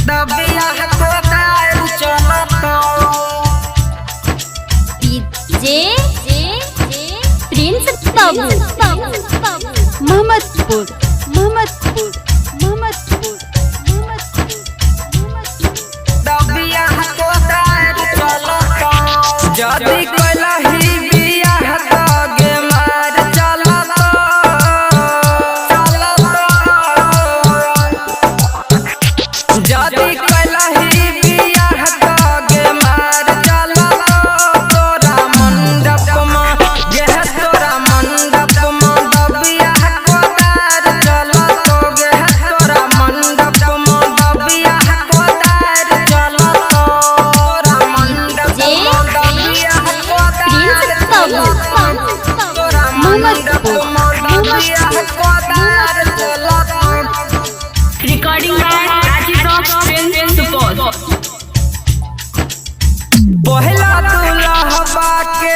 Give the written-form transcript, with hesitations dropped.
दबिया को दारू चलता जे प्रिंस बाबू मोहम्मदपुर दबिया को दारू चलता जदी कलही बियाह तगे मार चलता जदी कलही बियाह तगे मार चलता तोरा मंडप में यह तोरा मंडप में दबिया को दारू चलता गे तोरा मंडप में दबिया को दारू चलता तोरा मंडप में दबिया को दारू चलता तोरा मंडप में दबिया को दारू चलता Recording by Rajiv Rock Films Support. पहला दूल्हा के